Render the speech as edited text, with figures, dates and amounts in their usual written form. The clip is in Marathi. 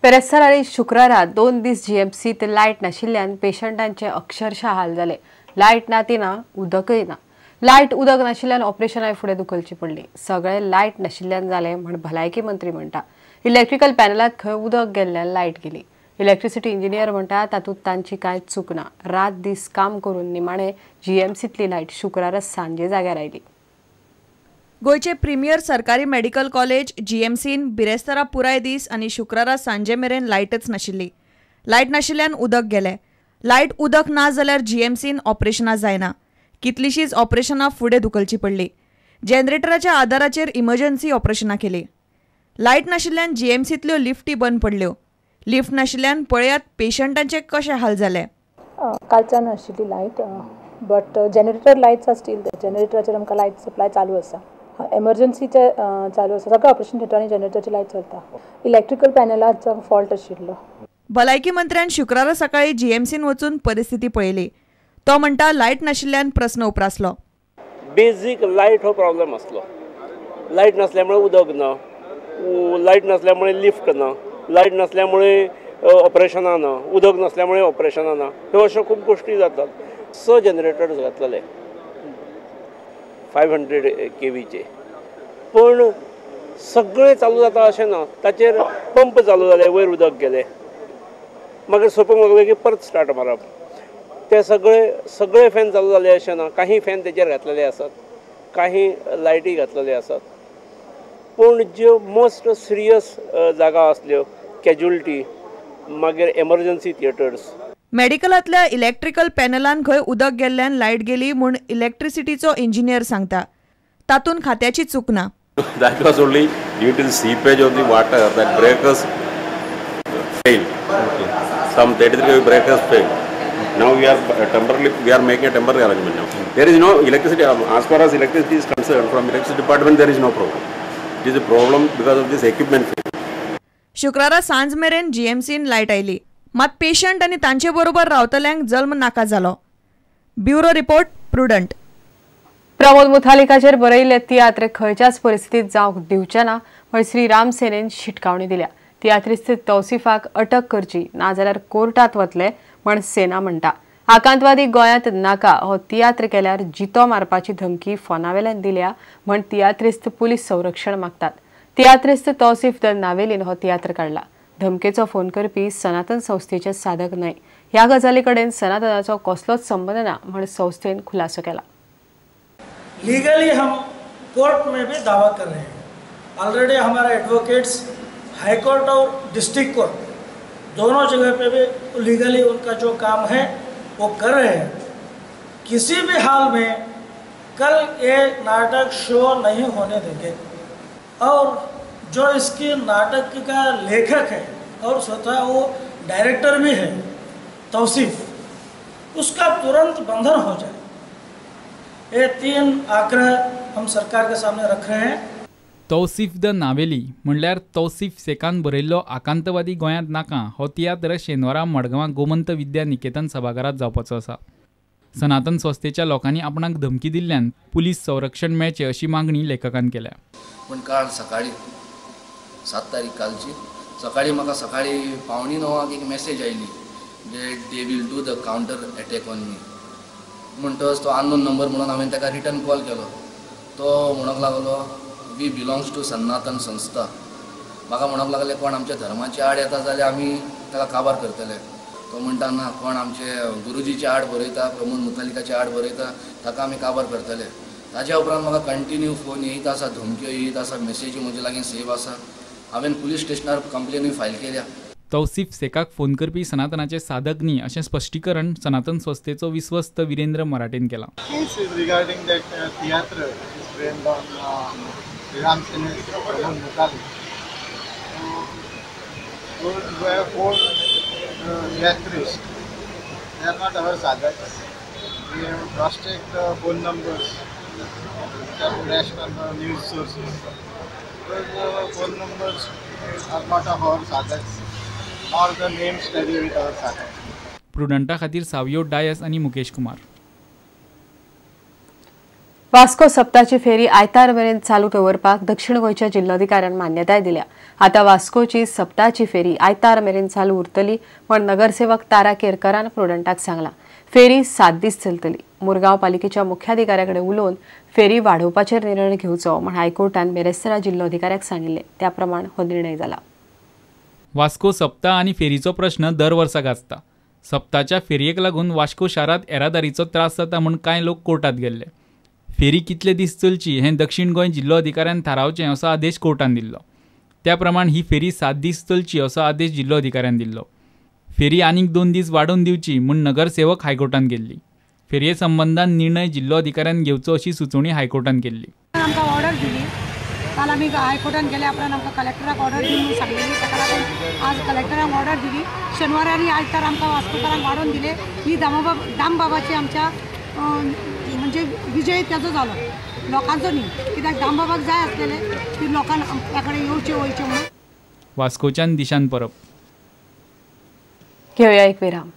पेरेस्तार शुक्रारा 2 दीस जीएमसीत लायट नाशिल्ल्यान पेशंटांचे अक्षरशः हाल जाले। लायट ना तिना उदकय ना। लायट उदक नाशिल्ल्यान ऑपरेशनाय फुडें धुकलची पडली। सगळे लायट नाशिल्ल्यान जाले म्हण भलायकी मंत्री म्हणटा। इलेक्ट्रिकल पॅनलात खंय उदक गेल्ल्यान लायट गेली। इलेक्ट्रिसिटी इंजिनियर म्हणटा तातूंत तांची कांयच चूक ना। रात दीस काम करून निमाणे जीएमसीतली लायट शुक्रारा सांजे जाग्यार आयली। गोयचे प्रीमियर सरकारी मेडिकल कॉलेज जीएमसीन बिरेस्तारा पुराय दीस आनी शुक्रारा सांजे मेरेन लायटच नाशिल्ली। लायट नाशिल्ल्यान उदक गेले। लायट उदक ना जाल्यार जीएमसीन ऑपरेशनां जायना। कितलीशींच ऑपरेशनां फुडें धुकलची पडली। जनरेटराच्या आदाराचेर इमर्जन्सी ऑपरेशनां केली। लायट नाशिल्ल्यान जीएमसींतल्यो लिफ्टी बंद पडल्यो। लिफ्ट नाशिल्ल्यान पळयात पेशंटांचे कशे हाल जाले। कालच्यान आशिल्ली light but generator lights are still there. जनरेटराचेर आमकां लायट सप्लाय चालू आसा। एमर्जन्सीचे चालू आसा। सगळ्या ऑपरेशन थिएटरांनी जनरेटरची लायट चलता। इलेक्ट्रिकल पॅनलाचो फॉल्ट आशिल्लो। भलायकी मंत्र्यान शुक्रारा सकाळी जीएमसीन वचून परिस्थिती पळयली। तो म्हणटा लायट नाशिल्ल्यान प्रस्न उप्रासलो। बेजीक लायट हो प्रॉब्लेम आसलो। लायट नासल्यामुळे उदक ना, लायट नासल्यामुळे लिफ्ट ना, लायट नासल्यामुळे ऑपरेशनां ना, उदक नासल्यामुळे ऑपरेशनां ना, ह्यो अश्यो खूब गोश्टी जातात। 6 जनरेटर्स घातलेले 500 केवीचे, पण सगळे चालू जाता अशें ना। ताचेर पंप चालू जाले, वयर उदक गेले, मागीर सोंपूंक लागले की परत स्टार्ट मारप। ते सगळे फॅन चालू जाले अशें ना। काही फॅन तेचेर घातलेले आसात, काही लायटी घातलेले आसात, पूण ज्यो मोस्ट सिरियस जागा आसल्यो, कॅज्युअलिटी, मागीर एमर्जन्सी थिएटर्स, मेडिकलांतल्या इलेक्ट्रिकल पॅनलान खंय उदक गेल्ल्यान लायट गेली म्हूण इलेक्ट्रिसिटीचो इंजिनियर सांगता। तातूंत खात्याची चूक ना। That was only due to the seepage of the water that breakers failed. Some 33 breakers failed. Now we are making a temporary arrangement now. There is no electricity. As far as electricity is concerned, from electricity department there is no problem. It is a problem because of this equipment failure. शुक्रारा सांज मेरेन जीएमसीन लायट आयली, मात पेशंट आनी तांचे बरोबर रावतल्यांक जल्म नाका जालो। Bureau report Prudent. प्रमोद मुथालिकाचेर बरयल्ले तियात्र खंयच्याच परिस्थितीत जावंक दिवचे ना म्हण श्री राम सेनेन शिटकावणी दिल्या। तियात्रिस्त तौसिफाक अटक करची नाजाल्यार कोर्टात वतले म्हण सेना म्हणटा। आकांतवादी गोंयांत नाका हो तियात्र केल्यार जितो मारपाची धमकी फोनावेल्यान दिल्या म्हण तियात्रिस्त पुलीस संरक्षण मागतात। तियात्रिस्त तौसिफ द नावेलीन हो तियात्र काडला। धमकेचो फोन करपी सनातन संस्थेचे साधक न्हय। ह्या गजाली कडेन सनातनाचो कसलोच संबंध ना म्हण संस्थेन खुलासो केला। लीगली हम कोर्ट में भी दावा कर रहे हैं। ऑलरेडी हमारे एडवोकेट्स हाई कोर्ट और डिस्ट्रिक्ट कोर्ट दोनों जगह पे भी लीगली उनका जो काम है वो कर रहे हैं। किसी भी हाल में कल ये नाटक शो नहीं होने देंगे। और जो इसकी नाटक का लेखक है और स्वतः वो डायरेक्टर भी है तौसीफ, उसका तुरंत बंधन हो जाए। ये 3 आग्रह हम सरकार के सामने रख रहे हैं। तौसिफ द नावेली म्हणल्यार तौसिफ सेकान बरयल्लो आकांतवादी गोंयांत नाका हो तियात्र शेनवारा मडगांवां गोमंत विद्या निकेतन सभाघरांत जावपाचो आसा। सनातन संस्थेच्या लोकांनी आपणाक धमकी दिल्ल्यान पुलीस संरक्षण मेळचें अशी मागणी लेखकान केल्या। पण काल सकाळी 7 तारीख कालची सकाळी म्हाका सकाळी 8:45 एक मेसेज आयली जे they will do the counter attack on me म्हणटच तो अननोन नंबर म्हणून हांवें ताका रिटर्न कॉल केलो। तो म्हणूंक लागलो वी बिलोंग्स टू सनातन संस्था। म्हाका म्हणूंक लागले कोण आमच्या धर्माची आड येता जाल्यार आमी ताका काबार करतले। तो म्हणटा ना, कोण आमचे गुरुजीची आड बरयता, प्रमोद मुथालिकाची आड बरयता ताका आमी काबार करतले। ताज्या उपरांत म्हाका कंटिन्यू फोन येयत आसा, धमक्यो येयत आसा, मेसेजी म्हजे लागीं सेव आसा। हांवें पुलीस स्टेशनार कंप्लेनूय फायल केल्या। तौसिफ सेकाक फोन करपी सनातनाचे साधक न्ही अशें स्पश्टीकरण सनातन संस्थेचो विश्वस्त वीरेंद्र मराठेन केला। Regarding that theatre framed on Ram Sene's Pramod Muthalik, we have 4 theatrists. They are not our sadhaks. We have cross-checked the phone numbers that flashed on the news sources. Those phone numbers are not of our sadhaks, nor the names tally with our sadhaks. प्रुडंटा खातीर सावयो डायस आनी मुकेश कुमार। वास्को सप्ताची फेरी आयतार मेरेन चालू दवरपाक दक्षिण गोंयच्या जिल्लोधिकाऱ्यान मान्यताय दिल्या। आता वास्कोची सप्ताची फेरी आयतार मेरेन चालू उरतली म्हण नगरसेवक तारा केरकरान प्रुडंटाक सांगला। फेरी 7 दीस चलतली। मुरगांव पालिकेच्या मुख्याधिकाऱ्याकडे उलोवन फेरी वाडोवपाचेर निर्णय घेवचो म्हण हायकोर्टान बेरेस्तारा जिल्लोधिकाऱ्याक सांगिल्ले। त्या प्रमाण हो निर्णय जाला। वास्को सप्ता आनी फेरीचो प्रश्न दर वर्साक आसता। सप्ताच्या फेरयेक लागून वास्को शारांत येरादारीचो त्रास जाता म्हूण कांय लोक कोर्टात गेल्ले। फेरी कितले दीस चलची हें दक्षिण गोंय जिल्लो अधिकाऱ्यान थारावचें असो आदेश कोर्टान दिल्लो। त्या प्रमाण ही फेरी 7 दीस चलची असो आदेश जिल्लो अधिकाऱ्यान दिल्लो। फेरी आनीक 2 दीस वाडोवन दिवची म्हूण नगरसेवक हायकोर्टान गेल्ली। फेरये संबंधान निर्णय जिल्लो अधिकाऱ्यान घेवचो अशी सुचोवणी हायकोर्टान केल्ली। आमकां ऑर्डर दिली, काल आमी हायकोर्टान गेले उपरांत आमकां कलेक्टराक ऑर्डर दी म्हणून सांगलेली। ताका लागून आज कलेक्टरान ऑर्डर दिली। शेनवार आनी आयतार आमकां वास्कोकारांक वाडोवन दिले। ही दामबाबाची आमच्या म्हणजे विजय त्याचो जालो, लोकांचो न्ही। कित्याक दामबाबाक जाय आसलेले की लोकांक आपल्या कडेन येवचे वयचे म्हणून। वास्कोच्यान दिशान परब। घेवया एक विराम।